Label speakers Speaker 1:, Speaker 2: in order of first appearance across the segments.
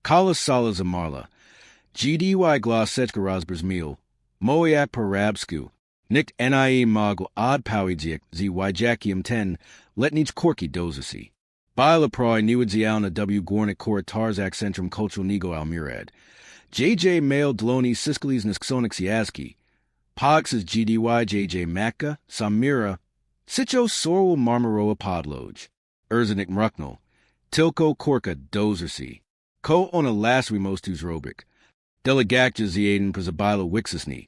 Speaker 1: Kala sala zamarla. GDY glas sechka razbrzmil. Moyak per arabsku. Nikt nie mogl od powiedzek z wyjakiem ten, letnich korki dozasi. Bila proi niwadzialna w gornik korytarzak centrum kulturnego almirad. JJ mail dloni siskalis nisksonik siaski. Pogs is GDY JJ Macca, Samira, Sicho Sorwell Marmaroa Podloj, Erzanik Mruknal, Tilko Korka Dozersi, Ko ona Lasri Mostus Robik, Delegakja Ziaden Prizabila Wixisni,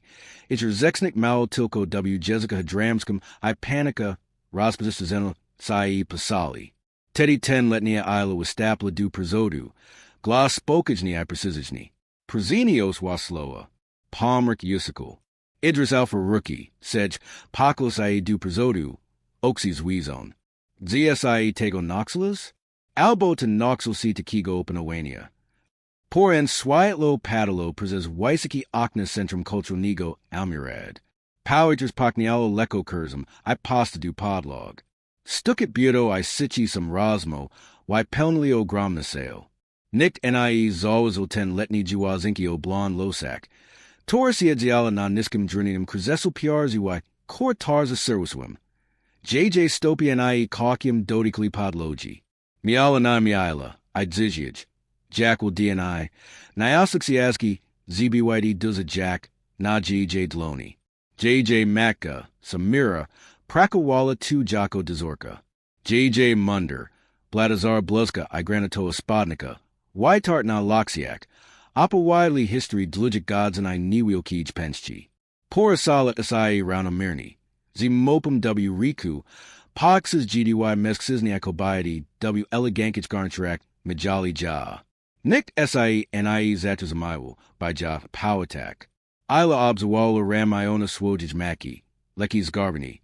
Speaker 1: Itcher Zexnik Mal Tilko W. Jessica Hadramskum, I Panica, Rospazistazeno Sai Pasali, Teddy Ten Letnia Isla with Stapla du Prizodu, Glas Spokajni I Precisijni, Prezenios Wasloa, Palmrik Yusikul, Idris Alpha Rookie, Sedge, Paklos I du Prizodu, Oxys Weezon, ZSI Tego Noxilas, Albo to Noxel C to Kigo Openowania. Por en Swiatlo Padalo Prezes Weisiki Okna Centrum Cultural Nego Almirad. Powagers Paknialo Leko Kurzum, I pasta du Podlog. Stukit Bureau I Sichi some Rosmo, Why Pelnlio Gromnasale. Nikt Nie Zawazil ten Letni Juwazinki o Blond Losak. Torsi Edziala na Niskim Drinium Krzesul Piarzi Y Kor Tarza Serwswim. JJ Stopi Nie Kaukium Dodikli Podlogi. Miala na Miala, I Dzizhij. Jackal DNI, Nyaslixiaski, ZBYD Duzza Jack, Na JJ Dloni. JJ Macca, Samira, Prakawala 2 Jocko Dazorka. JJ Munder, Bladazar Bluzka, I Granatoa Spodnica. Whitehart na Loxiak. Appa widely history Dlujic gods and I Niwil Kij Penchi. Porasalat Asai Raunamirni. Zimopum W Riku. Poxes GDY Mesksisni Akobayadi W Elegankich Garncharak Mijali Ja. Nikt SIE NIE Zatrazamaiwal by Ja Pow Attack. Isla Obzawala Ram Iona Swojij Maki. Lekis Garbani.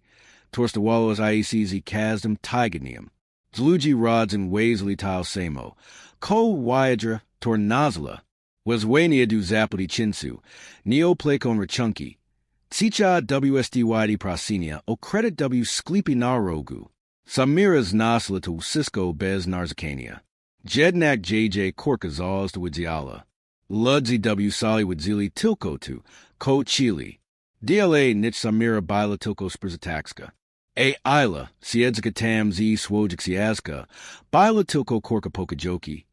Speaker 1: Torstawalas IECZ Kazdam Tiganium. Zluji Rods and Waisley Tile Samo. Ko Wyadra Tornazla. Weswania du Zapadi Chinsu. Neo Plakon Rachunki. Tsicha WSDYD Prasinia. O Credit W Skleepy Narogu. Samira's Nasla to Cisco Bez Narzakania. Jednak JJ Korkazals to Widziala. Ludzi W Sali Widzili Tilko to Ko Chili. DLA Nich Samira Bila Tilko Sprizataxka. A Isla Siedzika Tam Z Swojixiaska. Bila Tilko Korka Pokajoki.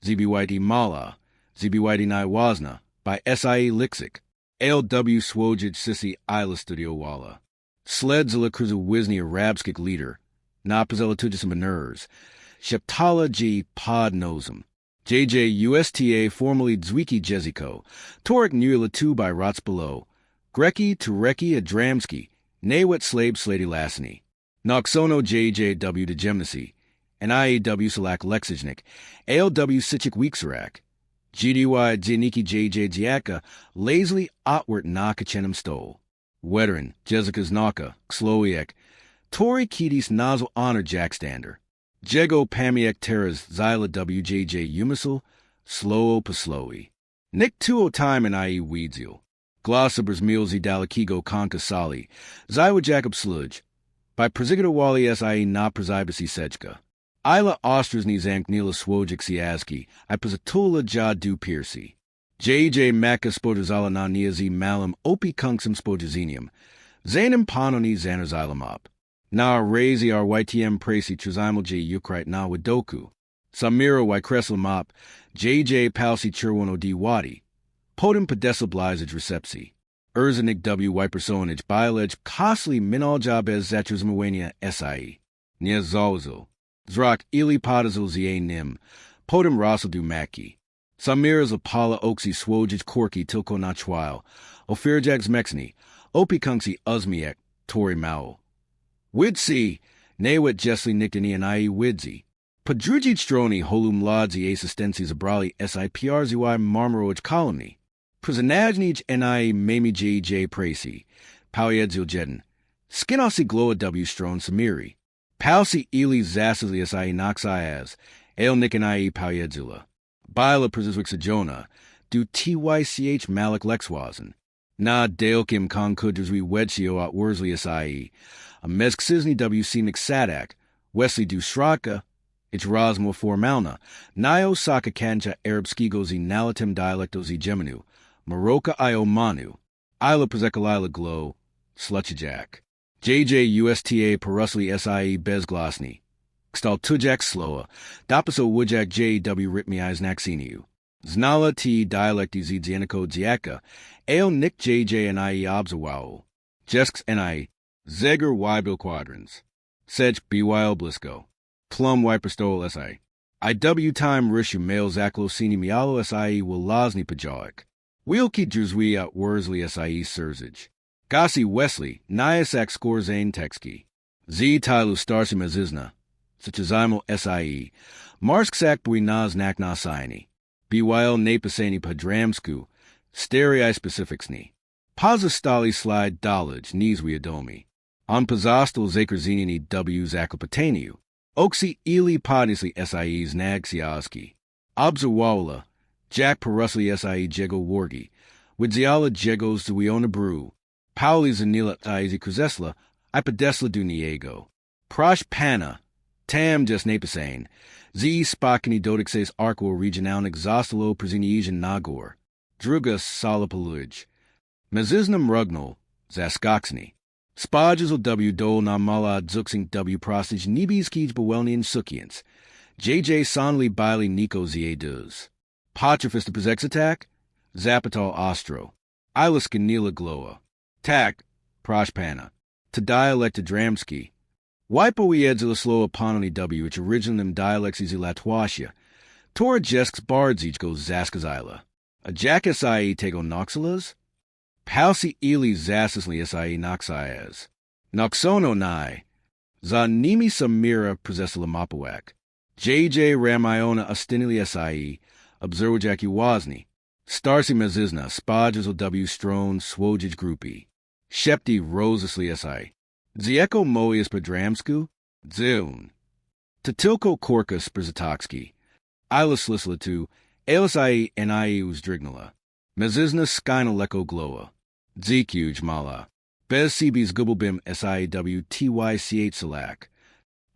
Speaker 1: ZBYD Mala. ZBYD Naiwazna. By SIE Lixik. LW Swojij Sissy Isla Studio Walla. Sledzilla Cruzu Wisni Arabskik leader. Napazella Tujis Manurs. Sheptala G. Podnosum. JJ USTA formerly Dzwiki Jeziko. Torik Nula 2 by Rots Below. Greki Tureki Adramski. Nawet Slave Slady Lassany. Noxono JJW de Gemnisi. And IEW Salak Lexijnik. ALW Sichik Weeksarak. GDY Dziniki JJ Dziaka. Lazily Otwart Naka Chenem Stole. Weteran Jessica's Naka. Xloiek. Tori Kidis Nozzle Honor Jackstander. Jego Pamiek Terras Zyla WJJ Umisil, Slow Paslowy. Nick 2 time and IE Weedzil. Glossabers Milzi Dalakigo Konka Sali, Zywa Jacob Sludge. By Prezigata Wali SIE Na Prezibasi Sejka. Isla Ostrazny Zank Nila Swojik Siaski, I Prezatula Ja Du Piercy. JJ Maka Spodazala Na Niazi Malam Opi Kunksum Spodazinium. Zanim Panoni Xanazylamop. Na Razi R YTM Pracy Trizimal J Ukraite Na Wadoku. Samira Y Kresel Mop. JJ Palsi Churwano D Wadi. Podem Pedesal Blizage Recepsi. Erzanik W Wipersonage Biolege Costly Minal Jabez Zatrazmawania SIE. Nia Zalzo. Zrak Ili Podazil Zia Nim. Podem Rossel Du Maki. Samiras Apala Oxy Swojij Korki Tilko Nachwile. Ofirjags Mexni. Opi Kunksi Uzmiek. Tori Mao. Widsi. Nawet Jesli Niktani and IE Widzi. Padrujit Stroni Holum Ladzi Assistency Zabrali SIPRZY Marmaroj Colony. Prizanajnij NI Mami JJ Pracy. Pauiedzil Jedin. Skinasi Gloa W Stron Samiri. Palsi Eli Zasili SI Noxias. El Nikanai Pauiedzilla. Bila Prizizwixajona. Du TYCH Malik Lexwazen. Na Dalekim Kong Kudrzwi Wedshio at Worsley SIE. A Mesksizni WC Nixadak. Wesley Du Shraka. Ich razmo formalna, nio saka kancha arabskigo zi nalatim dialecto zi geminu, Maroka io manu, Ila prezekalila glow, slutchajak. JJ USTA parusli SIE bezglasni. Kstal tujak sloa, dapaso wujak JW ritmi naxiniu. Znala T dialecti zi dzieniko dziaka, ale nick JJ and IE obzawao. Jesks NIE, Jäger Wybil quadrants. Szejk BYL blisco. Plum wiperstol SI. IW time rishu male zaklo sini mialo SIE will lasni pajalik. Wielki druzwi at Worsley SIE surzage. Gasi Wesley, Nyasak Skorzane Texki. Z Tylu Starsim Azizna. Such as Imo SIE. Marsksak Bui Nas Nakna Saini. BYL Napasani Padramsku. Sterei Specificsni. Pazastali Slide Dolage Nizwi Adomi. On Pazastal Zakerzini W Zakopataniu. Oksi Eli Podnisli SIE's Nagsiaski. Obzawala. Jack Parusli SIE Jego Wargi. Widziala Jegos Zuiona Brew. Pauli Zanila Izi Kruzesla. Ipodesla du Niego. Prosh Pana. Tam just Napasane. Z Spakini Dodixes Arco Regional Exostalo Preziniesian Nagor. Drugas Salapaluj. Meziznam Rugnal. Zaskoxni. Spajizel W Dol Namala Zuxing W Prostage Nibis Kij Bewelnian Sukians. JJ Sonli Biley Nico Zie Duz. Potrafist Prezex Attack. Zapatal Ostro. Ilis Ganila Gloa. Tak. Proshpana. To dialect Dramski. Wipo Edzila Sloa Panoni W which originum dialects Latwashia. Tora Jesks Bardzij goes Zaskazila. A Jackas I Tego Noxilas? Palsi Eli Zasisli SIE Noxias. Noxono Nai. Zanimi Samira Prezesila Mapawak. JJ Ramiona Astinili SIE. Obserwajaki Wazni. Starsi Mezizna. Spajizel W Strone Swojij Groupie. Shepti Rosisli SI. Zieko Moius Padramsku. Zun. Tatilko Korkas Przatokski. Ilis Lislatu. Alis I NIE Uzdrignala. Mezizna Skynaleko Gloa. Zekuj Mala. Bez CB's Gubelbim SIEW TYCH Salak.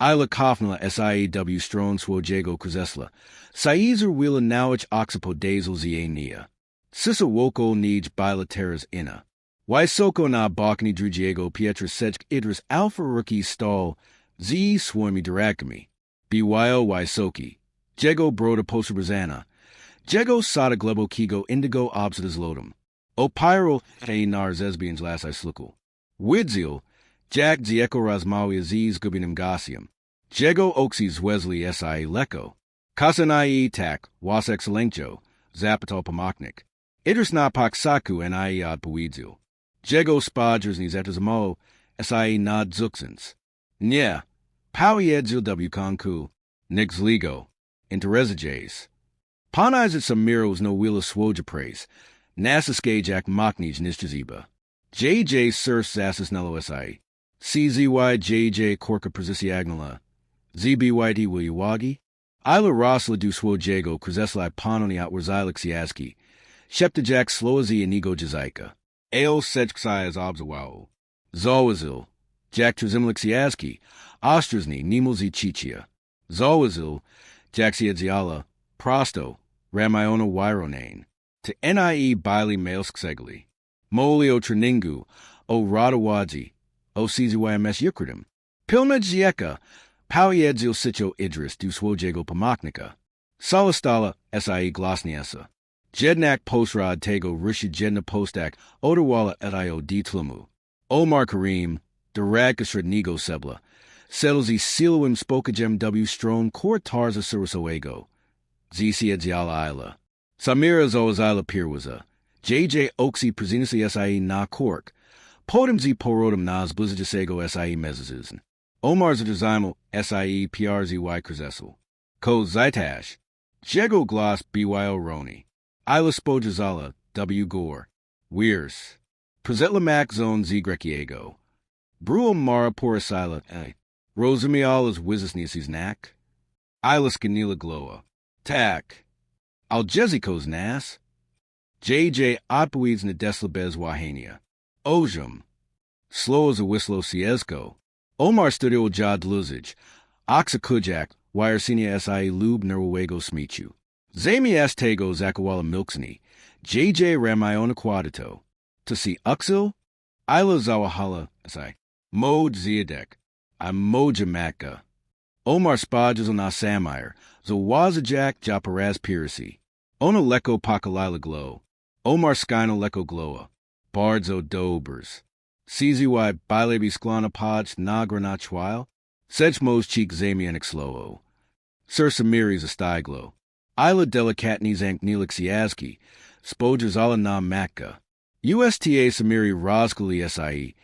Speaker 1: Ila Kofnala SIEW Strone Swojego Kruzesla. Saizer Wila Nowich Oxapodazel Zienia. Sissa Woko Nij Bilateras Inna. Wysoko na Balkani Drugiego Pietra Szejk Idris Alpha Rookie Stall Z Swarmy Durakami. BYO Wysoki. Jego Broda Posabrazana. Jego Sada Glebo Kigo Indigo Obsidas Lodum. Opyro Einar Zesbians Las Islukul. Widzil. Jack Zieko Razmawi Aziz Gubinim Gasium. Jego Oxys Wesley SI Leko. Kasanai Tak. Was Excelentio. Zapatal Pamaknik. Idris na Paksaku and Iad Puidzil. Jego Spadgers Nizetazamo, SIE Nad Zuxens. Nya, Powie Edzil W Konku, Nix Ligo, Interrezajays. Panizet Samiros no Willa Swoja Praise, Nasa Skajak Machnij Nishjaziba. JJ Surf Zassis Nello SIE. CZY JJ Korka Prezisiagnala. ZBYD Wilyawagi. Ila Rosla du Swojego Krzeslai Panoni Outwarzilexiaski. Sheptajak Sloazi Inigo Jazaika. Ael Sejksai Obzawao. Zawazil. Jack Trzimlixiaski. Ostrazni Nimulzi Chichia. Zawazil. Jaxiedziala. Prosto. Ramiona Wyronane. To NIE Bili Mailsksegli. Molio Treningu. O Radawadzi. O CZYMS Eucridim. Pilmej Zieka. Powiedzil Sitcho Idris du Swojego Pamaknika. Salastala SIE Glosniesa. Jednak Postrad Tego Rishi Jedna Postak Odawala Etio D Tlumu. Omar Karim. Duragkasred Nigo Sebla. Settles Siluim Spokajem W Strone Kor Tarza Surusoego. ZC Edziala Isla. Samira Zoazila Pirwaza. JJ Oxy Prezinisi SIE Na Kork. Podem Z Porodum Nas Blizzajasego SIE Mezazizn. Omar Zajazymo SIE PRZY Krzesel. Ko Zaitash. Jego Gloss BYO Roni. Ila Spojazala W Gore. Weirs. Prezetlamak Zone Z Grekiego. Bruo Mara Porasila Rosamialas Wizisnisis Nak. Ila Scanila Gloa. Tak. Aljezikos Nas. JJ Otpuids Nadeslabez Wahania. Ojum. Slow as a Wislo Siezko. Omar Studio Jad Luzij. Oxa Kujak. Wyersinia sie lub nerwego smichu. Zami astego zakawala milksni, JJ ramiona quadito. To see uxil, Ila zawahala, asai. Mode ziadek, I mojamaka. Omar Spadges on Samire, Zawazajak Japaraz Piracy. Ona Leko Pakalila Glow. Omar Skino Leko Gloa. Bardzo Dobers. CZY Bilebi Sklana Podge Nagranachwile. Sedgmos Cheek Zamianic Slowo. Sir Samiris Astyglo. Isla Delicatnis Ank Nelixiaski. Spodgers Ala Nam Makka. USTA Samiri Roskali SIE.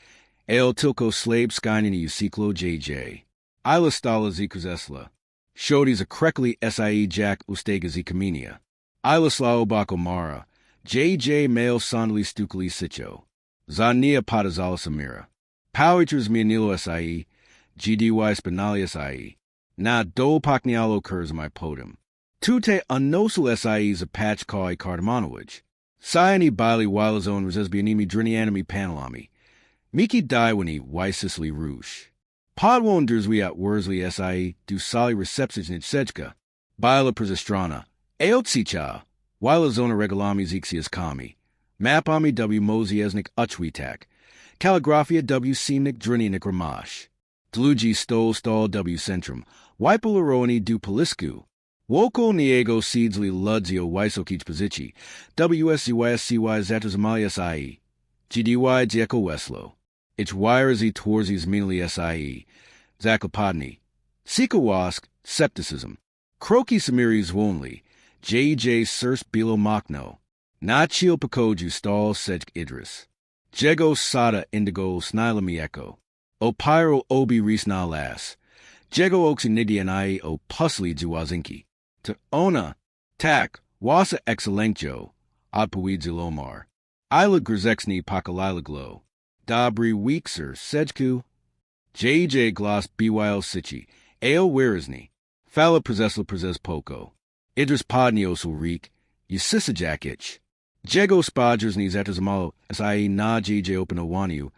Speaker 1: El Tilko Slabe Skynini Usiklo JJ. Isla Stala Zikuzesla. Shodi's a Krekli SIE Jack Ustega Zikamenia. Isla Slao Bakomara. JJ Male Sondali Stukali Sicho. Zania Patazala Samira. Powiters Mianilo SIE. GDY Spinali SIE. Na Do Paknialo Kurs my podum. Tute Unnosal SIE's a patch koi cardamonowich. Cyani Bili Wilazone Resesbianimi Drinianimi Panelami. Miki Daiwani Wisisli Roosh. Podwonders we at Worsley SIE do sali recepcijnij Szejka. Bila Przestrana. Aotsicha. Wilazona Regalami Zixias Kami. Mapami W Moziesnik Uchwitak. Calligraphia W Simnik Drininik Ramash. Dluji Stol W Centrum. Wipelaroni du Polisku. Woko Niego Seedsley Ludzio Wisokich Pozici. WSCYSCY Zatazamali SIE. GDY Dzieko Weslo. Ich Wirezy Torzys Minili SIE. Zakopodny. Sikawask, Septicism. Kroki Samiris Wonli. JJ Sirs Bilo Makno. Nachil Pakoju Stall Szejk Idris. Jego Sada Indigo Snilami Echo. Opyro Obi Risna Las. Jego Oxy Nidianai O Pusli Juwazinki. To Ona. Tak. Wasa Excelentjo. Adpawid Zilomar. Isla Grzexni Pakalila Glow. Dobry Weekser Szejku. JJ Gloss BYL Sichi. Ao Wirisni. Fala Prezesla Prezes Poko. Idris Podniosul Reek. Yusisajak Ich. Jego Spodgers ni Zatazamalo SIE na JJ Open Owaniu.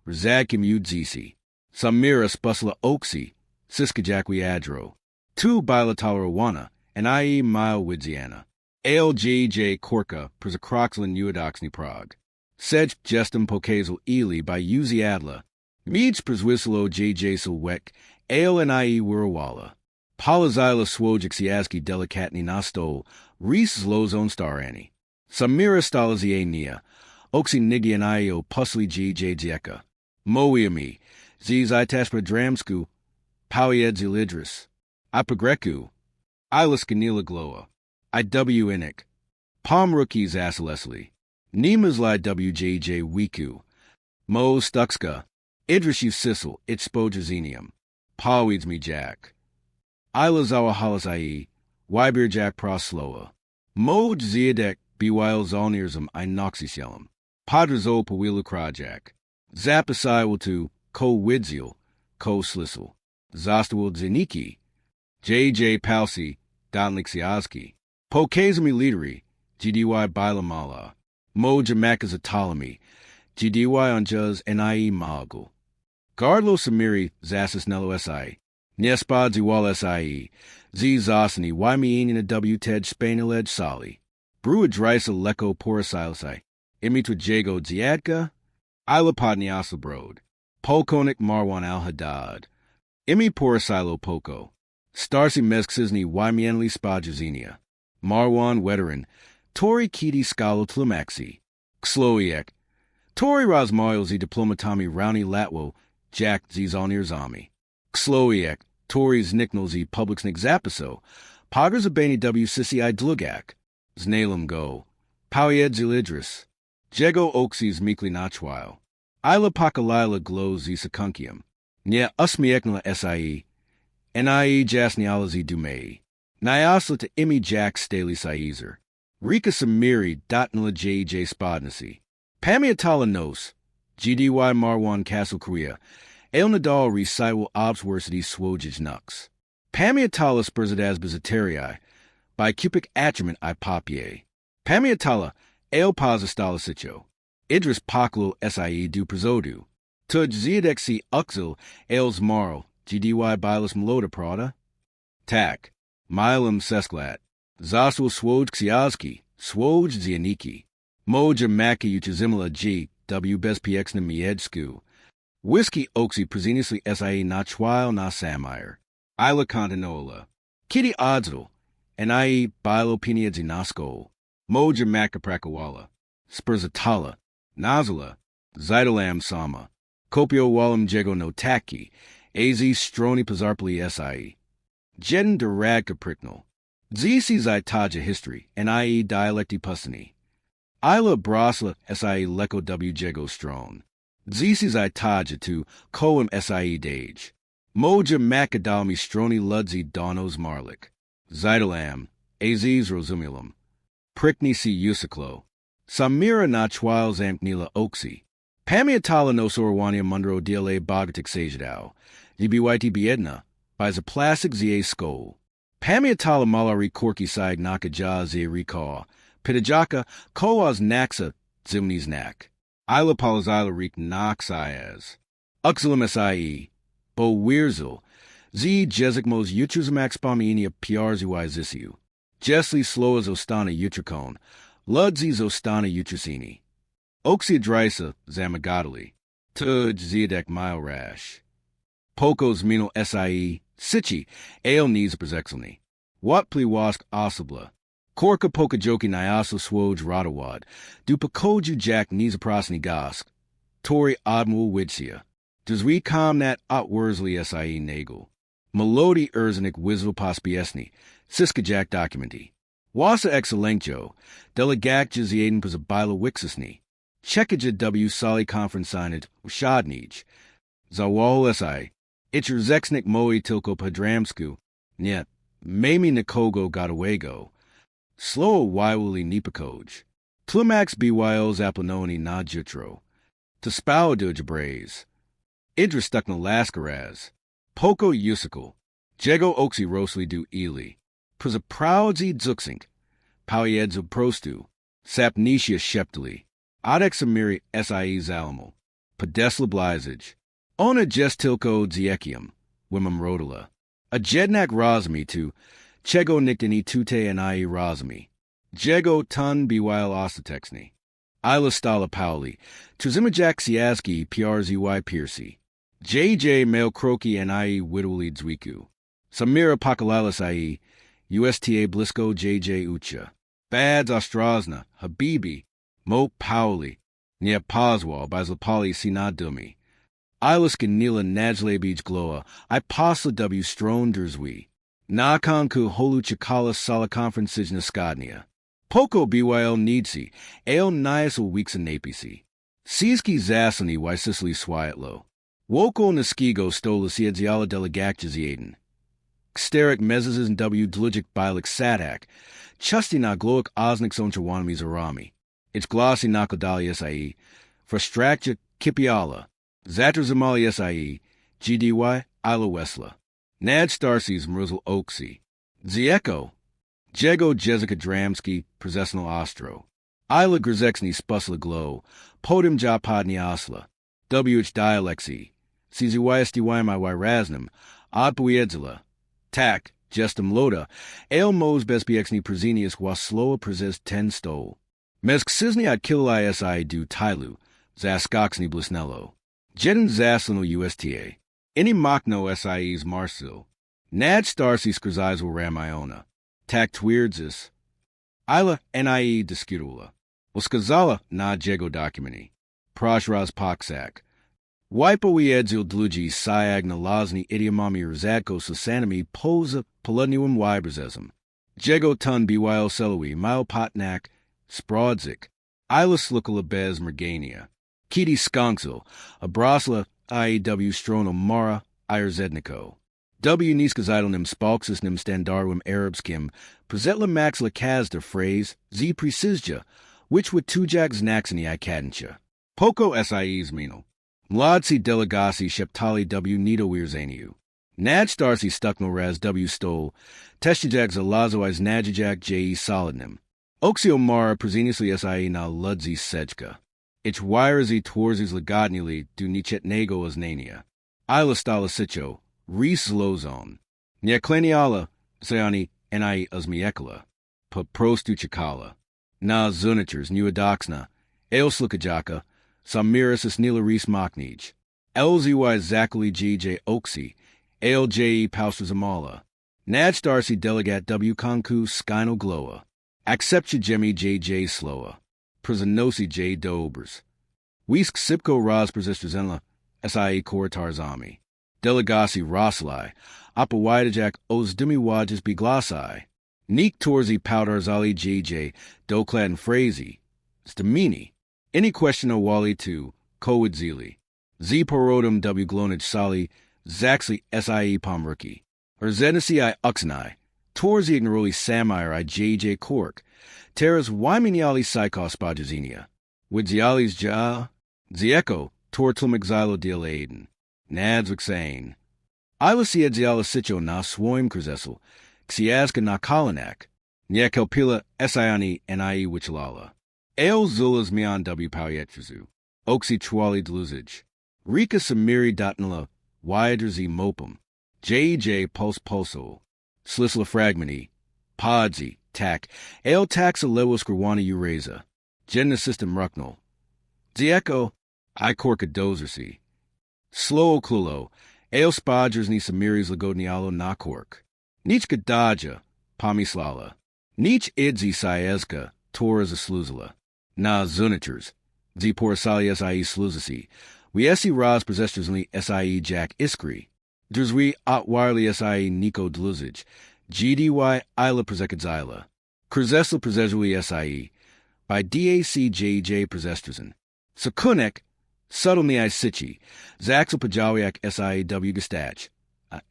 Speaker 1: Rzadkim Udzisi. Samira Spusla Oxy. Siskajakwi Adro. Tu Bilatalarowana. And IE Mile Widziana. ALJJ Korka Przakroxlin Uadoxni Prague. Szejk Gestem Pokazel Eli by Uzi Adla. Meej Przwislo JJ Silwek. Ale and IE Wurawala. Palazila Swojixiaski Delicatni Nastol. Reese Zlozone Starani. Samira Stalazie Nia. Oxy Nigi and IO Pusli JJ Dzieka. Moiami. Ziz Itaspra Dramsku. Powied Zilidris. Apagreku. Ilis Ganila Gloa. IW Inik. Palm Rookies Asalesli. Nemazli WJJ Wiku. Mo Stuxka. Idris Sissel. Itspojazinium. Paweeds me Jack. Ila Zawahalas IE. Wybeer Jack Prosloa. Moj Ziadek BYL Zalnirzum Inoxisellum. Padrazo Pawilu Krajak. Zapasai will to Ko Widziel. Ko Slissel. Zostawil Ziniki. JJ Palsi. Donlixiaski. Pokezami Lideri. GDY Bilamala. Moja Makas Ptolemy. GDY on Juz NIE Magul. Gardlo Samiri Zasisnello SI. Niespad Ziwal SIE. Z Zosani Wymean in a W Ted Spainiled Sali. Brew Drisa Leko Porisilsi. Imitra Jago Dziadka. Ilapodniasa Brod. Polkonik Marwan Al Haddad. Imi Porisilo Poko. Starsi Mesksizni Wymienli Spajazinia. Marwan Weteran. Tori Kiti Skalo Tlumaxi. Xloiek. Tori Rosmail Z Diplomatami Rouni Latwo. Jack Zizonir Zami. Xloiek. Tori's Nicknal Z Publixnik Zapiso. Poggers Abani W Sissi I Dlugak. Znalem Go. Powied Zilidris. Jego Oxys Meekly Nachwile. Ila Pakalila Glow Z Secunkium. Nia Usmieknala SIE. NIE Jasniala Z Dumei. Nyasla to Imi Jack Staley Saizer. Rika Samiri Dotnala JJ Spodnasi. Pamiatala Nos. GDY Marwan Castle Korea. El Nadal Resaiwal Obsworcity Swojij Nux. Pamiatala Spurzadaz Biziterii. By Cupic Atrament I Papier. Pamiatala El Pazastala Sitcho. Idris Paklo SIE Du Prezodu. Tuj Ziadexi Uxil Els Marl. GDY Bilas Meloda Prada. Tak, milem sesklat, zasul swoj ksiazki, swoj zianiki, moja maki uchizimla g, w bezpx na miedzku. Whiskey oxy presidency sie na chwile na samire. Ila continola. Kitty oddsel, and bilo piniads inasko. Moja maka prakawala. Spurzatala. Nazala. Zidalam sama. Kopio walam jego no taki. Az stroni pazarpli sie. Jeden derad capricnal. Zisi taja history, and dialecti pusani. Ila brasla sie leko w jego stron. Zisi taja to koem sie dage. Moja macadalmi stroni ludzi donos marlik. Zidalam. Aziz rosumulum. Prickni si usiclo. Samira na chwile zamknila oxy. Pamiatala no sorwania mundro dle bogatik sajadao. Dbyt biedna. By the plastic zie skol. Pamiatala malari korki side nakaja zie recall. Pitajaka koaz naxa zimnis nak. Ila palazila rik naxias. Uxilum sie. Bo Weirzel, Z Jezikmos Utruzamax Pominia Piarzuai Zisiu, Jesli Sloas Ostana Utricone, Ludzis Ostana Utricini, Oxia Drisa Zamagadali, Tuj Ziadek Milerash, Pokos Mino Sie, Sichi, Ale Nies Prezexelni, Watpli Wask Osabla, Korka Pokajoki Nyaso Swoj Radawad, Dupakoju Jack Nizaprasni Gask, Tori Admul Widsia. Does we calm that outworsley sie nagel? Melody Erzenik Wisvel Pospiesni, Siskajak documenti. Wasa excellentjo, delegak jaziaden pos a bila wixisni. Chekaja w sali conference signed, Ushadnij. Zawal si, itcher zexnik moi tilko padramsku, Niet, mami nikogo godawego. Slow wywili nipakoj. Tlumax byls aplanoni na jutro. Taspow dujabraze. Idris stuckna lascaraz. Poko usical. Jego oxy rosli du ili. Pus a proudzi zuxink. Pauiedzo prostu. Sapnetia sheptali. Adex amiri sie zalamo. Pedesla blizage. Ona gestilko ziekium. Wimum rodula. A jednak razmi to. Chego niktini tute and razmi. Jego tun bewile ostatexni. Ila stala pauli. Tuzimajak siaski przy piercy. JJ male croaky and widowly dzwiku. Samira pakalalis USTA blisco JJ ucha. Bads Ostrazna, Habibi, Mo Pauli, Nia Paswal, Bazlapali Sinadumi. Iliskin Nila Najlebij Gloa, I Pasla W Stron Derzwi. Nakanku Holu Chikala Sala Conferences Naskadnia. Poko BYL Needsi, Ale Niasal Weeks in Napisi. Siski Zasani, Why Sicily Swiatlo. Woko Naskigo Stola Siedziala Delegactiziaden. Xteric Mezazes and W Dlugic Bilik Sadak. Chusty na Gloic Osnik Sonchawanami Zarami. It's glossy Nakodali SIE. Frustractia Kipiala. Zatrazamali SIE. GDY Ila Wesla. Nad Starcies Mruzel Oaksy. Zieko. Jego Jezika Dramski Prezesnal Ostro. Ila Grzexni Spusla Glow. Podim Japadni Osla. WH Dialexi. CZYSDY my Raznim. Odpowiedzela. Tak. Gestum Loda. Ale Mos Besbiexni Prezenius Wasloa Prezes Ten Stole. Mesk Sizni ad Kilai Si du Tylu. Zaskoxni Blisnello. Jeden Zaslino USTA. Any Machno SIEs Marsil. Nad Starsis Skrzizal Ramiona. Tak Twierdzis. Ila NIE Diskirula. Oskazala na Jego Documenti. Proshraz Paksak. Wipo Wiedzil Dlugi Siag Nalazni Idiomami Rzadko Susanami Posa Polonium Wibrazesm. Jego Tun Bywil Selui Mile Potnak Sprodzik. Ila Slukala Bez Mergania. Kiti Skonksel. Abrasla IEW Strono Mara Irzedniko. W Niskazidalnim Spalksisnim Standarwim Arabskim. Prezetla Maxla Kazda phrase Z Precisja. Which would Tujak Znaxini I Kadincha. Poko SIEs Mino. Mladsi Delegasi Sheptali W Nido Wirzaniu. Nad Starsi Stuckno Raz W Stole. Teshijak Zalazo Iz Najijak J. Solidnim. Oxio Mara Prezeniusly SIE na Ludzi Sejka. Ich Wyrazi Twarzis Lagodnili du Nichetnego Aznania. Ila Stala Sicho. Reese Lozon. Niakleniala Sayani enai uzmiekala. Pa prostu chikala. Na zuniters nuadoxna. Eoslukajaka. Samiris isnila ris maknij. Lzy zakali gj oksi. Alj paustrazamala. Najdarsi delegat w konku skino gloa. Acceptje jemi jj sloa. Prisanosi j dobers. Wisk sipko raz persistrenla. Sie kortarzami. Delegasi roslai. Apawajdajak ozdimi wajas beglasai. Neek torzi powdarzali jj. Doklad and phrazy. Stamini. Any question o wali tu. Kowidzili. Z porodum w glonage sali. Zaxli sie pomruki. Or zenisi I uxnai. Torzi ignoroli samire I jj cork. Terras wyminiali psychos bajazinia. Widzialis ja. Zieko. Tortlumixilo deal aiden. Nads vixane. Ilasi edziala sitcho na swoim krzesel. Xiazka na kolinak. Nyekelpila esiani ni wichlala. Eo zulas mian w pauietruzu. Oxi chwali dluzij. Rika samiri datnala. Wyderzi mopum. J pulse pulso. Slisla fragmenti. Podzi. Tak. El taxa lewis grawani ureza. Genna system rucknal. Zieko. I corka dozersi. Slow klulo. El spadgers ni samiris lagodnialo na cork. Nich gadaja. Pamislala. Nich idzi siezka. Toras a sluzala. Na zuniters. Zi porasalias I sluzasi. We esi raz presestresni sie jack iskri. Drzwi otwirely sie nico dluzij. Gdy ila prezekadzila. Krzesla prezezui sie. By dacjj prezestresen. Sakunek. Subtlely I sichi. Zaxel pajawiak SIW gestach.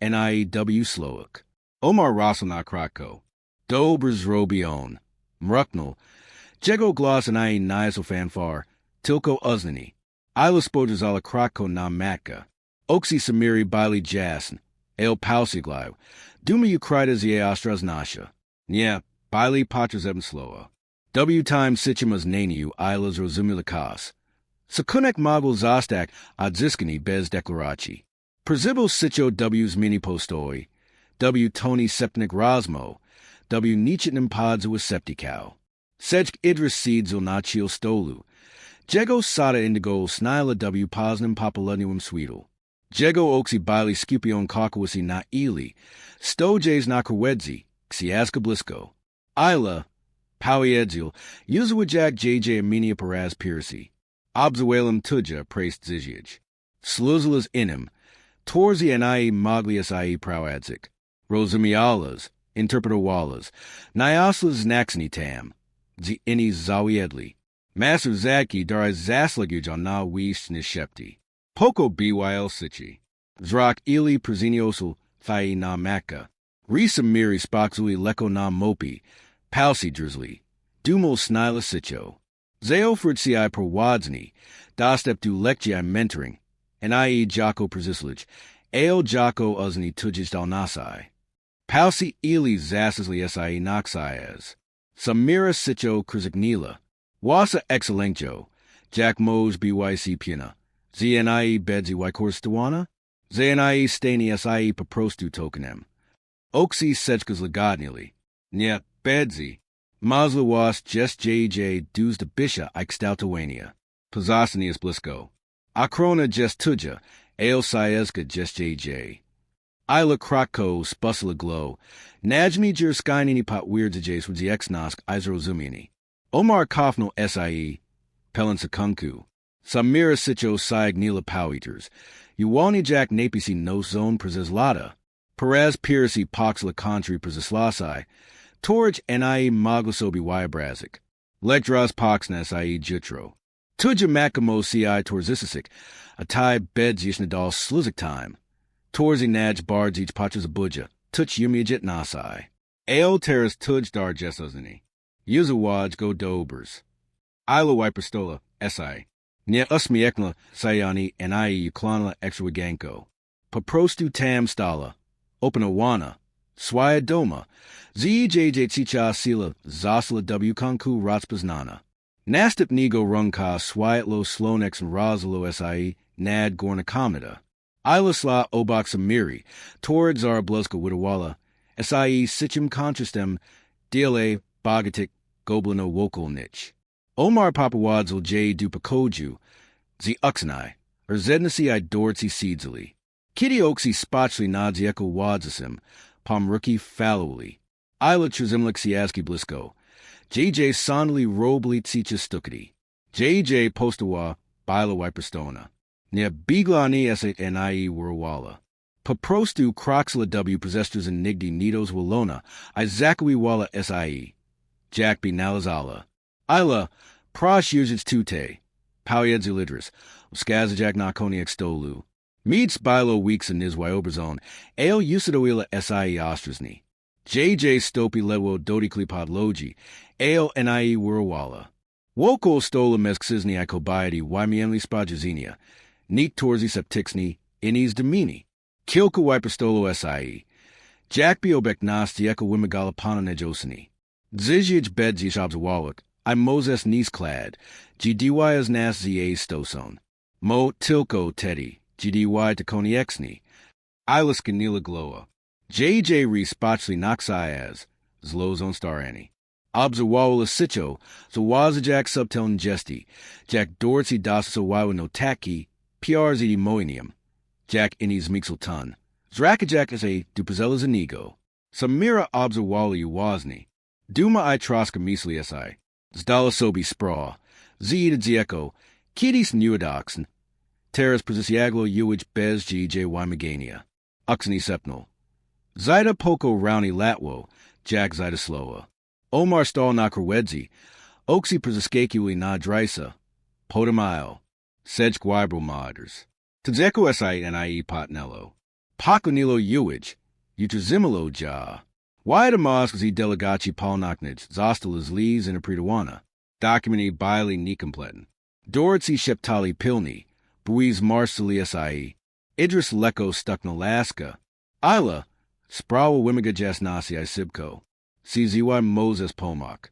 Speaker 1: NIW sloak. Omar Rosselna Krako. Dobers Robion. Mruknal. Jego gloss and I niaso fanfar. Tilko uznani. Ila spodrazala Krako na matka. Oxy samiri bili jasn. El pausiglai. Duma Ukraida zie ostraznasha. Nya, bili patrazem sloa. W time sichimas naniu Ilas rozumilakas. Sakunek magul zastak odziskani bez deklarachi. Perzibo sitcho W's mini postoi. W Tony septnik Rosmo. W Nichitnim podzu septikau. Szejk idris seeds nachil stolu. Jego sada indigo snila W posnim papalunium sweetle. Jego oxy bili scupion kakawasi na ili. Stojes na krwedzi. Xiaska blisko. Ila. Pauiedzil. Uzawijak JJ Aminia Paraz Piercy. Obzuelum tuja praised zizij. Sluzlas inim. Torzi ani maglias I prowadzik. Rozumialas. Interpreterwalas. Nyaslas naxni tam. Zi ini zawiedli. Master Zaki darai zaslaguj on na wish nishepti. Poko BYL sichi. Zrak ili preziniosul thai na maka. Risa miri spoxuli leko na mopi. Palsi drizzly. Dumo snila sicho. Zeofrid ci prowadzni. Dostep du lekji mentoring. And I Jocko perzislij. Ael Jocko uzni tujij dalnasai. Palsi ili zasisli si noxias. Samira sicho krizignila. Wasa excellentjo. Jack Moj BYC pina. ZNI bedzi wykorstuana? ZNI stani si paprostu tokenem. Oxy sechkas lagodnili. Nya bedzi. Mazlawas just JJ dus de bisha ikstautowania. Pozasanias blisko. Akrona just tuja. Ale sieska just JJ. Ila krako spusla glow. Najmi jir skynini pot weirdzajays with the exnosk izrozumini. Omar kofno SIE. Pelensakunku. Samira sicho siag nila powiters. Uwani jack napisi no zone prezislata. Perez Piercy poxla country prezislasai. Torj ni maglasobi wyabrazik. Lectras poxna SIE jutro. Tuja makamo CI torzisisik. Atai beds yishnadal sluzik time. Torzi naj bards each patras abuja. Tuch yumijit nasai. Ael terras tuj dar jesozini. Yuzawaj go dobers. Ila wiperstola SI. Nia usmiekla sayani ni uklanla extrawiganko. Paprostu tam stala. Opanawana. Swayadoma. ZJJ chicha sila zasla W konku ratspaznana. Nastip nigo runka swayatlo slonex and razalo SIE nad gornakamida. Ilasla obak samiri. Torad zara bluzka widawala. SIE sichum contrastem, diele bogatik goblino wokolnich. Omar papawadzel j dupakoju, zi uxenai, or zednasi I dortsi seedzily. Kitty oaksy spotchly nods echo wadzasim, pom rookie fallowly. Isla trizimlik siaski blisko. JJ sonly robly tsicha stukity. JJ postawa bila wiperstona. Nia biglani esate nie wurwala. Paprostu croxla w possesters and nigdi nidos walona. I zakui wala sie. Jack be nalazala. Isla prosh usage tute. Pauiedzulidris. Skazajak nakoni extolu. Meets bilo weeks in his wyobrazone. Ale usidoila sie ostrasni. JJ stopi lewo dodiklipod logi. Ale nie wurwala. Woko stola mesksizni I kobiety wymienli spajazinia. Neat torzi septixni, inis domini. Kilka wiperstolo sie. Jack biobek nasti eko wimigala nejosini. Dzizij bedzish obzawawak. I moses niece clad. GDY nas za stoson. Mo tilko teddy. GDY takoni exni. Ilis kanila gloa. JJ re spotchly noxias. Zlozon starani. Obzawawala sicho. Zawazajak subteln gesti. Jack dortsi dasaso wawa no taki. PRZ moinium. Jack inis mixelton. Zrakajak is a dupazelas inigo. Samira obzawali wazni. Duma I troska misli si. Zdala sobi spraw. Zida zieko. Kidis nuadoxen. Terras posisiaglo uwich bez GJ wymagania. Uxni sepnal. Zida poko rouni latwo. Jack zida slowa. Omar stall na krwedzi. Oxy posiskakuli na drisa. Podamile. Szejk wibro modders. Tzeko si nie potnello. Pakonilo uwich. Utrazimilo ja. Why the mosques e delegaci palnaknij, zostalas lees in a pridawana, documenti bili nicompletin. Dorotsi sheptali pilni, buiz marsali si, Idris leko stuck Alaska, Isla, sprawa wimiga jasnasi I sibko, czy Moses pomak.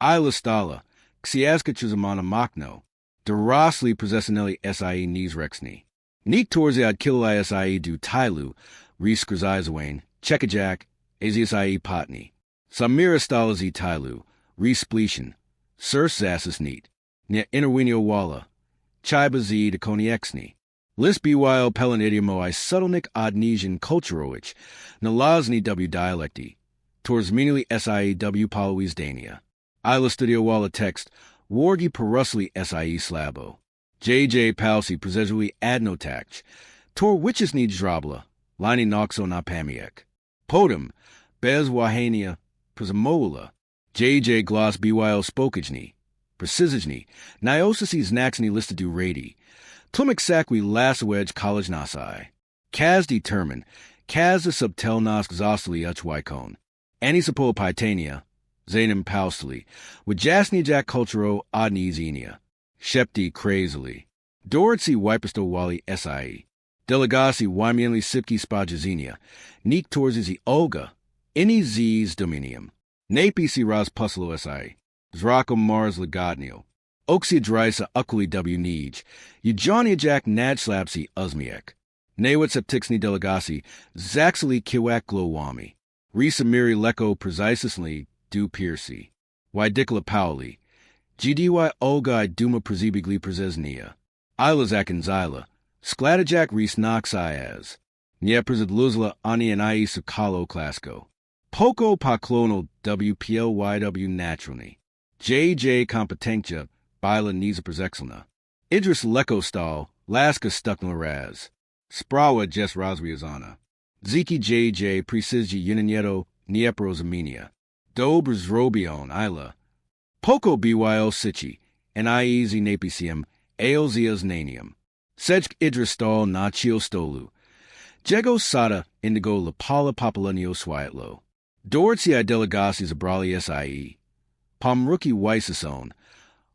Speaker 1: Isla stala, xiaska chuzamana makno, derosli possessinelli si nisrexni. Neek torzi ad kilai si du tailu, res skrzizwain, chekajak, Asiasai potni. Samira stalazi tailu. Respletion. Surs zassus neat. Nia interwenio walla. Chibazi de koniexni. Lis byo pelan idiomoi subtlenik odnesian culturoich. Nalazni w dialecti. Tours minili sie w polois dania. Ila studio walla text. Wargi perusli sie slabo. JJ palsi presezuli adnotach. Tor witches need drabla. Lini noxo na pamiek. Podum. Bez wahania, presamola, JJ gloss BYO spokajni, precisijni, niosisi znaxni listidu radi, tlumik sakwi lasawedge college nasai, Kaz determine, Kaz the subtelnask zostali uchwykon, anisapo pitania, zanim paustali, with jasni jack culturo odnezenia, shepti crazily, dorotsi wipesto wali si, delegasi wymienli sipki spajazenia, neek torzizi olga, Any z's dominium. Napi si ras puslo si. Zrako mars legodnio. Oxy drisa ukuli w nij. Eugenia jack nadslapsi uzmiek. Nawat septixni delegasi. Zaxali kiwak glowami. Risa miri leko precisely du piercy. Wydikla pauli. GDY olga duma prezibigli prezesnia. Ilazak and zyla. Skladajak ris noxias. Nieprazid luzla ani and I sukalo klasko. Poco paclonal WPLYW naturalny. JJ competentia, bila nisa presexelna. Idris leko stal, laska stucknal raz. Sprawa jes razriazana. Ziki JJ precisji uninieto niepros amenia. Dobrs robion, Ila. Poco BYO sichi, and IEZ napicium, aelzias nanium. Szejk Idris stal na chio stolu. Jego sada indigo lapala papalenio swiatlo. Dorotsi I delegasi zabrali sie. Pomruki weissason.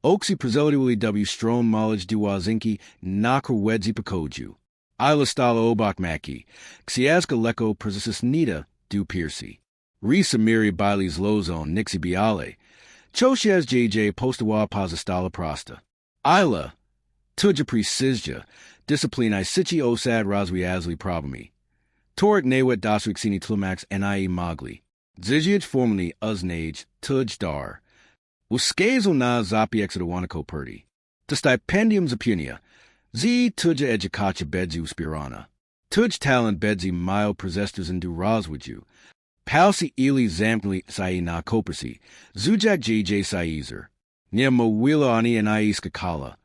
Speaker 1: Oxy prezeliwili w strom knowledge duwazinki nakrwedzi pakoju. Ila stala obak maki. Xiaska leko prezisis nita du piercy. Risa miri bilis lozon nixi biale. Choshias JJ postawa pazastala prosta. Ila. Tuja precisja. Discipline I sichi osad razwi asli probami. Tork newet daswik sini tlumax nie magli. Zijij formerly uznage tuj dar. Uskezel na zapiek de wanako purdy. The stipendiums opinia. Z tuja educatia bedzi spirana. Tuj talent bedzi mile presesters and do roswiju. Palsi ili zamkli sai na kopersi. Zujak jj saizer. Nia mowila ani anai skakala.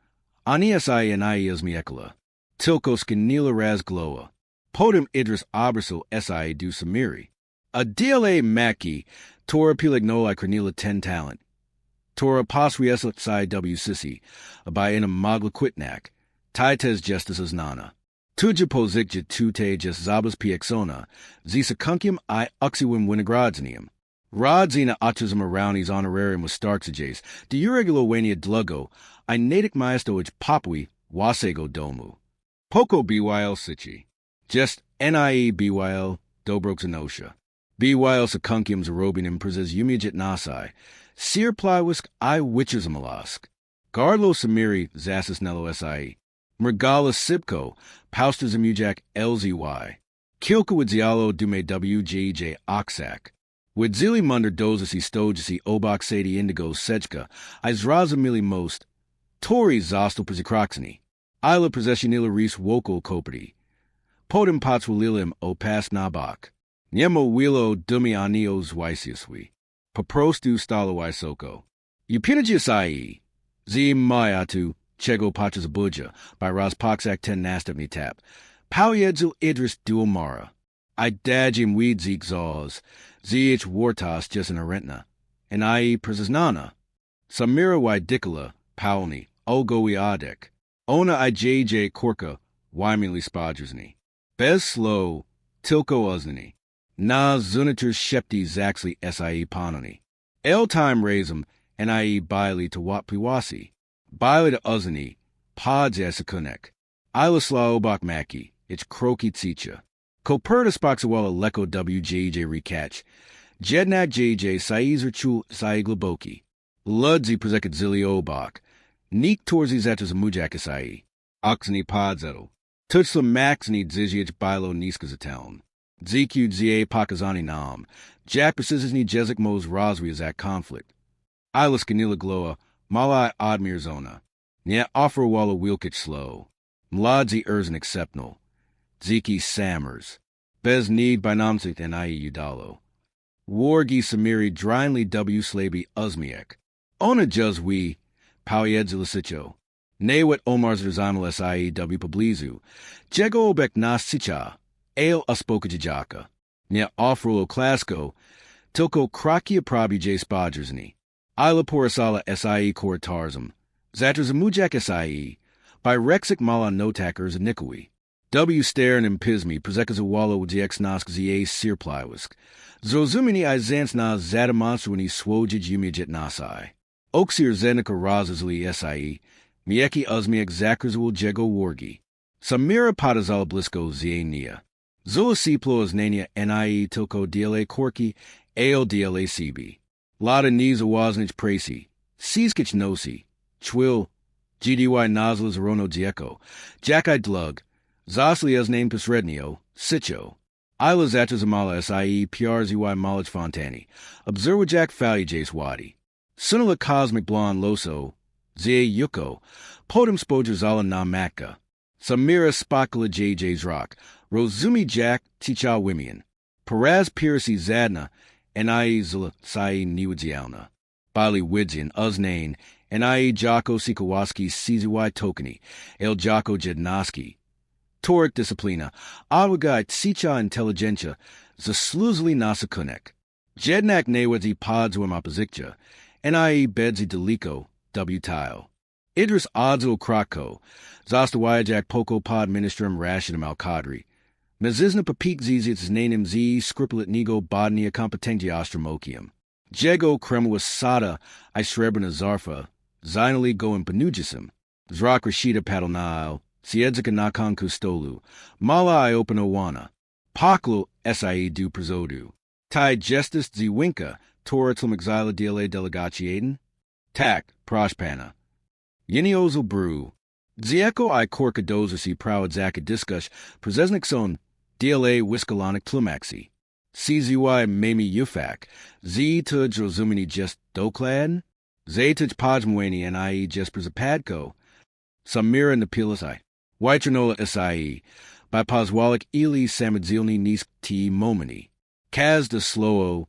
Speaker 1: Ani asai anai esmiekala. Tilko skanila raz gloa. Podem idris abrasil si du samiri. A DLA maki. Tora pilignola cornela 10 talent. Tora pasrieslet si w sissi. By in a magla quitnak. Tites gestus nana. Tuja pozikja tute just zabas piexona, zisa kunkium I uxiwim winigradsnium. Rodzina achasum araunis honorarium with starksages, de irregulo wania dlugo, I nadic maestoich papui, wasego domu. Poco BYL sichi. Just NIE BYL, dobroxenosha. BYL secunkium zerobinim prezes umijit nasai. Seer plywisk I witches mollusk. Gardlo samiri zasis nello SIE. Mergala Sibco, Pausters Amujak LZY, Kilka with Zialo Dume WJJ Oxac, with Zili Munder Dozasi Stojasi Obak Sadi Indigo Szejka, Izraza Mili Most, Tori Zostel Prizikroxini, Isla Possessionila Reese Woko Kopati, Podem Pots Wililim O Pas Nabak, Niemo Wilo Dumi Anios Waisiuswi, Paprostu Stalo Isoko, Upinagiasai, Z Mayatu, Chego Pachas Abuja, by Raz Poxak 10 Nastapni Tap. Pauyedzil Idris Duamara. I dajim weed zeek zaws. Zh wartas just in arentna. And I preziznana. Samira y dikala, Paulni, Olgoi adek. Ona I JJ Korka, Wymili Spadgersni. Bez slow, Tilko uznani. Na zuniters shepti zaxli SIE panani. El time raisum, NIE Bailey to wat piwasi. Baile de uzni, pods esikunek. Ilasla obak maki, it's croaky tsicha. Copertus boxawala leko WJJ recatch. Jednak JJ saizer chul saiglaboki. Ludzi prezeket zili obak. Neek torzi zetas mujakasai. Oxni podzettel. Tutsla maxni dzizich bilo niskazatown. ZQ ZA pakazani nam. Jack precisni jezik mos rosri is at conflict. Ilas kanila gloa. Malai Admir Zona. Nia offer walla wilkich slow. Mladzi Erzn exceptional. Ziki Sammers. Bez need by namsit and I udalo. Wargi Samiri drinely W slabi uzmiek. Ona juz we. Pauiedzilasicho. Newet Omars Verzamal SIE W Publizu. Jego obek nas sicha. Ale uspokajajaka. Nia offerulo klasko. Tilko krakia probi J Spodgersni. Ila porasala SIE cortarzum. Zatras amujak SIE. By Rexic mala notakers nikui. W stern and pismi prezekas awalo dx nask za sirplywisk. Zrozumini I zans na zadamonstruini swojij umijit nasai. Oxir zenika razazli SIE. Mieki uzmiek zakrazul jego wargi. Samira patazala blisko zania. Zula siplo znania NIE tilko DLA korki. AL DLA CB. Lada Niza Waznich Pracy, Siskich Nosi, Chwil, GDY Nazla Zerono Dieko, Jack-I Dlug, Zoslias Name Pisrednio, Sicho, Isla Zatrazamala SIE, PRZY Malaj Fontani, Observa Jack Fally Jace Wadi, Sunala Cosmic Blonde Loso, Zia Yuko, Podem Spoger Zala Namaka, Samira Spakala JJ's Rock, Rosumi Jack Ticha Wimian, Peraz Piracy Zadna, NIE Zilla Sai Niwadzialna, Bali Widzian, Uznain, NIE Jocko Sikowaski CZY Tokeni, El Jocko Jednoski, Torik Disciplina, Awagai Tsicha Intelligentia, Zasluzli Nasakunek, Jednak Newadzi Podzwim Opposictia, NIE Bedzi Deliko, W Tile, Idris Odzo Krako, Zostawajak Poko Pod Ministrum Rashidim Al Qadri, Mezizna papik zizits nanim z scriplet nigo bodnia competentia ostromokium. Jego kremwa sada I srebrna zarfa, zinali go in panugisim. Zrak rashida paddle siedzika nakon kustolu, mala I open owana. Paklo SIE du prezodu. Tai gestus zwinka, toratlum exila DLA delegatiaden. Tak, proshpana. Yiniozel brew. Zieko I korka dozasi proud zaka discush, prezesnikson DLA Wiskalonic Tlumaxi. CZY Mami Ufak. Z tuj rozumini just dokladen. Z tuj pajmweni and I just prezapadko. Samira Napilasai. Whitranola SIE. By Pozwalik Eli Samadzilni Nis T Momani. Kaz de Slowo.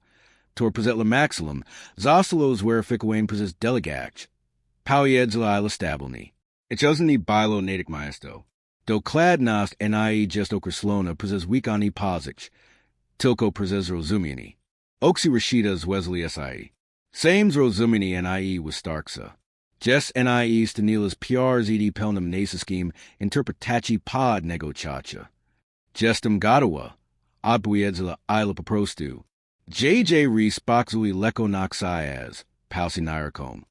Speaker 1: Tor Prezetla Maxilum. Zostelos where Fikawain Prezes Delegach. Pauiedzla Ila Stablni. Ichosni Bilo Natick Maesto. Do Kladnost NIE just Okerslona Prezes Weekani Pozich. Tilko Prezes Rozumiani. Oxy Rashida's Wesley SIE. Sames Rozumini NIE was Starksa. Jess NIE Stanila's PRZD Pelnum Nasa scheme interpretachi pod nego chacha. Jestum Gadawa. Abwuiedzla Ila Paprostu. JJ Reese Boxui Leko Noxiaz. Palsi Nairakom.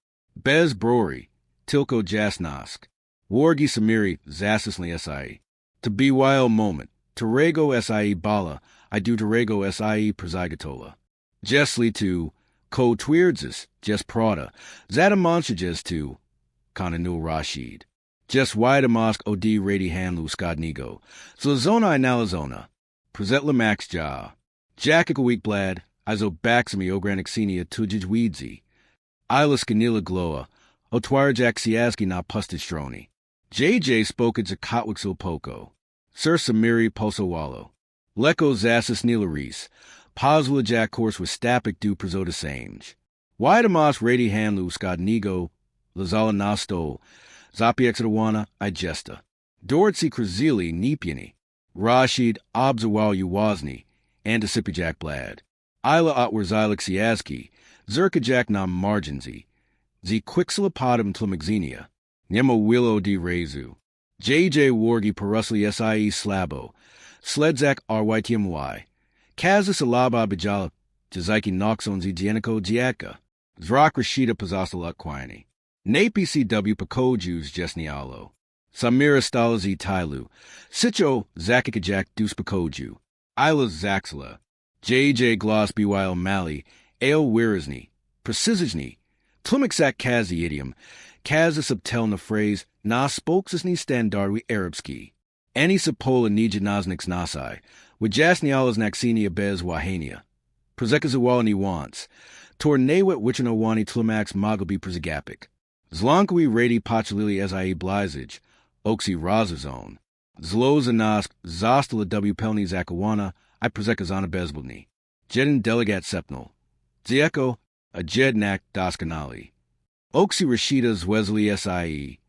Speaker 1: Bez Brory. Tilko Jasnosk. Wargi Samiri Zasisli SIE. To BYL Moment. Terego SIE Bala. I do Terego SIE Prezigatola. Jesli to Ko Twierdzis. Jes Prada. Zadamancha Jes to Kananul Rashid. Jes Widemosk Od Radi Hanlu Skadnigo. Zlazona Inalazona. Prezetla Max Ja. Jackik a Week Blad. Izo Baxami Ogranixenia Tujij Weedzi. Isla Scanila Gloa. Otwar Jaxiaski na Pustistroni. JJ spoke at Zakatwixil Poko. Sir Samiri Posowalo. Leko Zassis Nilaris. Pozwila Jack course with Stapik du Prezoda Sange. Widemas Radi Hanlu Skadnigo. Lazala Nasto. Zapiexadawana Igesta. Dorotsi Krazili Nipiani. Rashid Obzawal Uwazni. And Jack Blad. Isla Otwarzilek Siaski. Zerkajak nam Marginzi. Z Quixilopodum Tlumaxinia. Nemo Willow di Rezu. JJ Wargi Parusli SIE Slabo. Sledzak RYTMY. Kazis Alaba Bijala. Jazaiki Noxon Zigienico Giatka. Zrak Rashida Pazastalak Quini. Napi CW Pakojus Jesnialo. Samira Stalazi Tailu. Sicho Zakikajak Dus Pakoju. Isla Zaxla. JJ Gloss BYL Mali. Ael Wirisni. Precisijni. Tlumiksak Kazi idiom. Kaza subtelna phrase. Na spokesisni standardwi Arabski. Ani sapola nijanaznix nasai. With jasnialas naxinia bez wahania. Prezekazawalani wants. Tor newet wichanowani tlumax magabi prezagapik. Zlankwi radi pachalili SIE blizage. Oxy razazone. Zlozanask zostala W pelni zakawana. I prezekazana bezbulni. Jedin delegat sepnal. Zieko. A jednak daskanali. Oxy Rashida's Wesley SIE.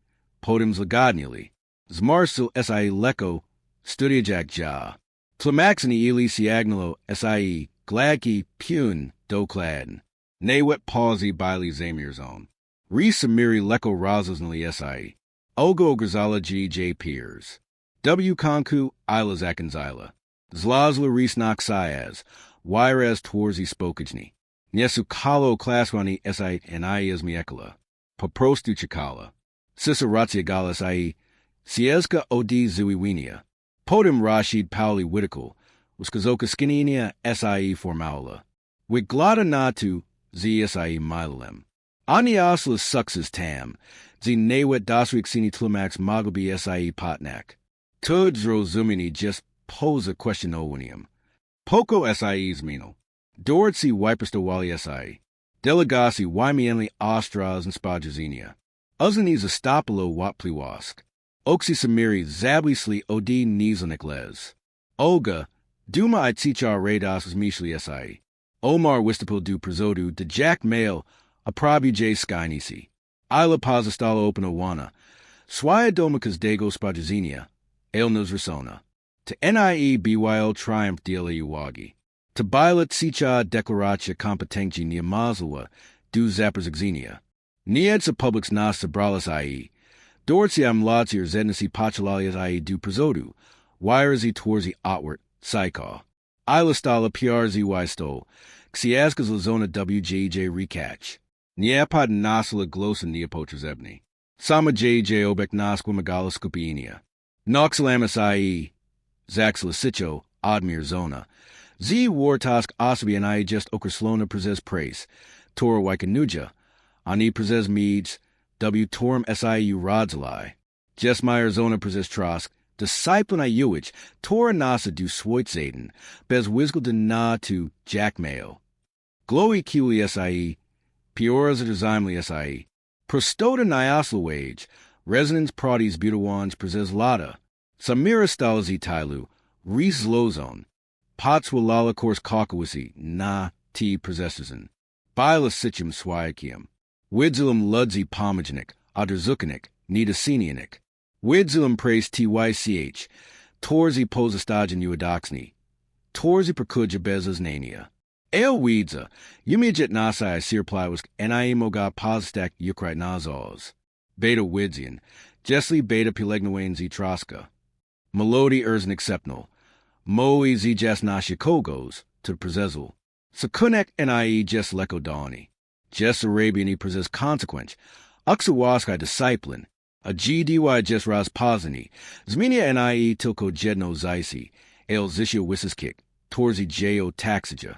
Speaker 1: Podiums Lagadnili. Zmarsil SIE Leko. Studiajak Ja. Tlamaxini Eli Siagnalo SIE. Gladki Pun Dokladen. Nawet Palsy Bailey Zamirzone. Resamiri Leko Razosnili SIE. Ogo Grazala G.J. Piers. W. Konku Isla Zakanzila. Zlazla Risnak Sayaz. Wyraz Twarzi Spokajni. Nyesu Kalo Klaswani SI and Ias Miekala. Poprostu Chikala. Ciceratsia Gala SI. Siezka Odi Zuiwinia. Podim Rashid Pauli Whitical. Uskazoka Skininia SIE Formaula. Wiglada Natu ZSIE Milalem. Aniasla Suxes Tam. Z Nawet Daswixini Tlumax Magabi SIE Potnak. Tudro Zumini just pose a question owinium. Poco SIE's Mino. Dorotsi Wipersta Wali SI. Delegasi Wymienli Ostras and Spajazinia. Uzanis Estopolo Watpliwask. Oxy Samiri Zablisli Odi Nizanikles. Olga. Duma Itzichar Radas Mishli SI. Omar Wistapil du Prezodu de Jack Mail. Aprabi J Skynisi. Isla Pazastala Open Owana. Swaya Domikas Dago Spajazinia. Ailnos Risona. To NIE BYL Triumph DLA Uwagi. To Bilet Sicha Declaratia Competengji Niamazalwa, Du Zaperzixenia. Niedsa Publics Nas Sabralas IE. Dortsi Amlatzir Zednasi Pachalalias IE Du Prezodu. Wirazi Twarzi Otwart, Psychaw. Ilastala PRZ Ystol. Xiaskas Lazona WJJ Recatch. Niapad Nasala Glosa Neapotrezebni. Sama JJ Obek Nasqua Magala Scupienia. Noxalamus IE. Zaxla Sicho, Admir Zona. Z Wartask Asabi and I just Okerslona Prezes Prace. Tora Waikanuja. Ani Prezes Meads. W Torum SIU Rodzalai. Jesmeyer Zona Prezes Trosk. disciplen I uwich, Tora nasa du Schweizeden, bez wiskel de na to Jackmail. Glowy kiwi sie, Pioras der Zeimli sie, Prostoda niasla wage, Resonance prodis butawans prezes lada, Samira stalzi Tailu, Reese lozon, Pots Walala course cockawisi, na T possessorsen, Bila sichum swiakium, Widzilum ludzi pomagenik, Aderzukanik, Nidasinianik, Widzilum praise tych, Torzi posestagen uadoxni, Torzi perkuja bezas nania. El Weedza, Yumijit Nasai Sirplywisk, Moga Postak Ukrait Nazals, Beta Widzian, Jesli Beta Pilegnawain Zitraska, Melody Erznik Sepnal, Moe Zijas Nashikogos, to Prezezel, Sakunek Jes Leko Dawni, Jes Arabian Prezes Consequent, Uxawaskai Discipline, a GDY Jes Raz Pozani, Zminia Tilko Jedno Zaisi, El Zishio Wissaskik, Torzi Jo Taxija.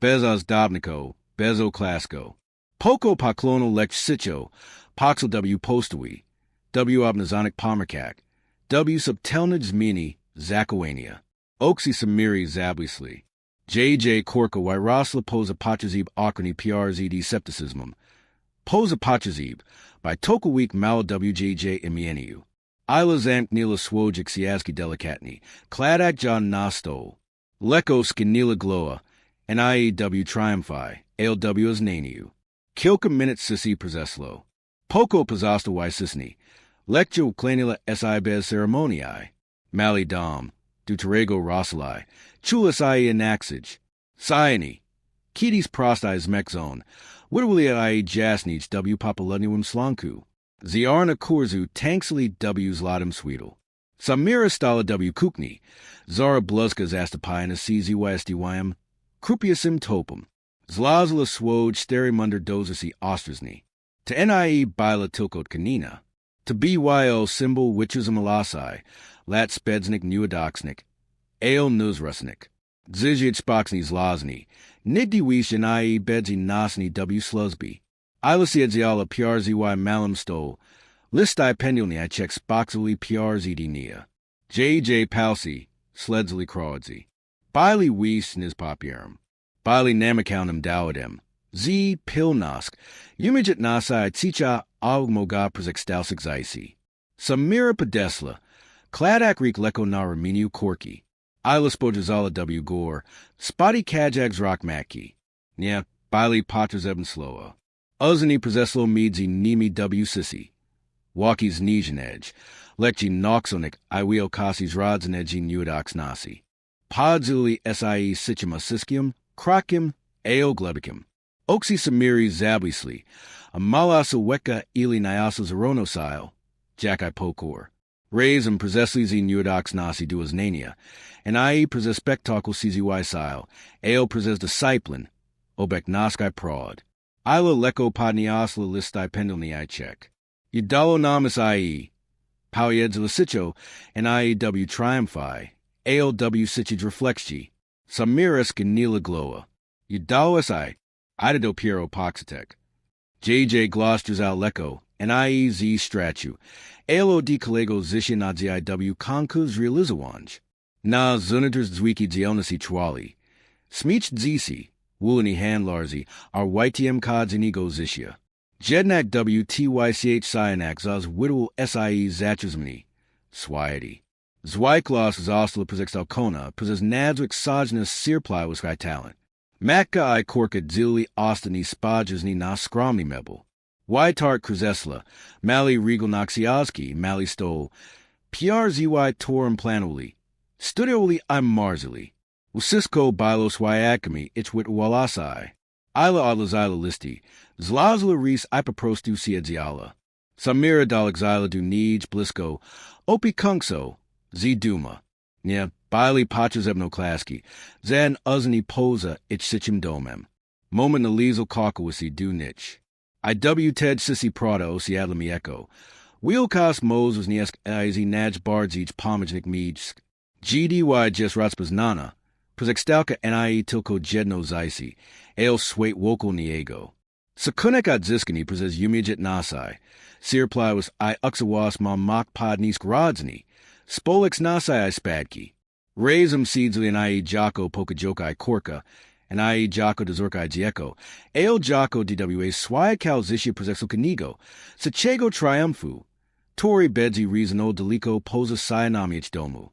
Speaker 1: Bezos Dobniko, Bezo Klasko, Poko Poklono Lech Sicho, Poxel W Postowi, W Obnazonik Pomerkak, W Subtelnij Zmini, Zakowania, Oxy Samiri Zablisli, JJ Korka Wyrosla Posa Pachazib Akrani PRZD Septicismum, Posa Pachazib, by Tokawik Mal WJJ Imieniu, Ila Zamk Nila Swojik Siaski Delicatni, Kladak John Nasto, Leko Skinila Gloa, NIEW Triumphi, ALW as Naniu, Kilka Minute Sissi Prezeslo, Poco Pazasta Y Sisni, Lectio Clanila SI Bez Ceremonii, Mali Dom, Duterego Rosali, Chulas I Anaxage, Cyani, Kitis Prostais Mexon, Widwili I Jasnich W Papalunium Slanku, Ziarna Kurzu Tanksili W's Ladim Sweedle, Samira Stala W Kukni, Zara Bluzkas Astapina CZYSDYM, Krupiasim topum, Zlazla swoj sterimunder dozasi ostrasni, to nie bila tilkot kanina, to BYO symbol witchism alasai, lat spedsnik nuadoxnik, ale nuzrusnik, zizhit spoxni zlazni, nigdi wish nie bedzi nasni W sluzby, ilasiadziala PRZY malum stol, listai pendulni I check spoxily PRZD nia, JJ palsi, sledzli crawdzi. Bili Weiss nis popierum. Bili namakaunum dowidem. Z pilnosk. Umijit nasai ticha almoga prezextalsik zaisi. Samira pedesla. Kladak rik leko naraminu korki. Ila spojazala W gore. Spotty kajags rockmaki. Nya, Bili patrazebn sloa. Uzani prezeslo midzi nimi W sissy. Walkies nijan edge. Lekji noxonik iweo kasis rodzaneji nuadox nasi. Podzuli Sie Sichima Siskium, Krakim, Eo Glebicum, Oxy Samiri Zablisli, Amalasa Weka Ili Nyasa Zeronosile, Jacki Pokor, Rays and Prezesli Z Nuadox Nasi Duas Nania, and I Prezes Spectacle CZY Sile, Eo Prezes Discipline, Obek Naskai Prod, Ila Leko Podniasla Listai Pendulni I check, Yidalo Namas IE, Powyeds Lasicho, and IEW Triumphi, ALW Sichid Reflexi, Samiras Ganila Gloa, Udawas Idado Piero Poxatek, JJ Glosters Aleko, and IEZ Stratu, ALO D Collego Zishin IW Konkuz Realizawanj, Na Zunaters Zwiki Zionasi Chwali, Smich Zisi, Woolani Handlarzi, our YTM Kods Inigo Zishia, Jednak WTYCH Cyanak Zaz Widow SIE Zatchesmani, Swiety. Zwyklos Zosla Prezix Alcona, Prezis Nadzwick Sognus Sirply was Sky Talent. Macka I Korka Zili Ostini Spajesni Na Skromni Mebel. Wytart Kruzesla, Mali Regal Noxiozki, Mali Stol, PRZY Torum Planoli, Studioli I'm Marzili, Usisko Bilos Wyakami, Ichwit Walasai, Ila Adlazila Listi, Zlazla Reese Ipaprostu Siadziala, Samira Dalexila Du Nij Blisko, Opi Kunkso, Z Duma, Nya Bili Pachazebnoklaski, Zan Uzni Posa Ich Sichim Domem, Moment Nalizel Kakawisi Du Nich, IW Ted Sissy Prada Osiadlami Echo, Wheelcast Mos was Niesk Iz Naj Bardzich Pomajnik Mijsk, GDY Jes Ratspaznana, Prezextalka NIE Tilko Jedno Zaisi, Ale Swait Wokal Niego. Sakunek Odziskani Prezes Umijit Nasai, Sirply was I Uxawas Ma Mok Pod Nisk Rodzny, Spolix nasai spadki. Razum seedsli I jako pokajokai korka, and I jako dozorkai dieko. Eo jako dwa swai calzitia prosexo canigo. Sachego triumphu. Tori bedzi reasono delico posa cyanamiach domu.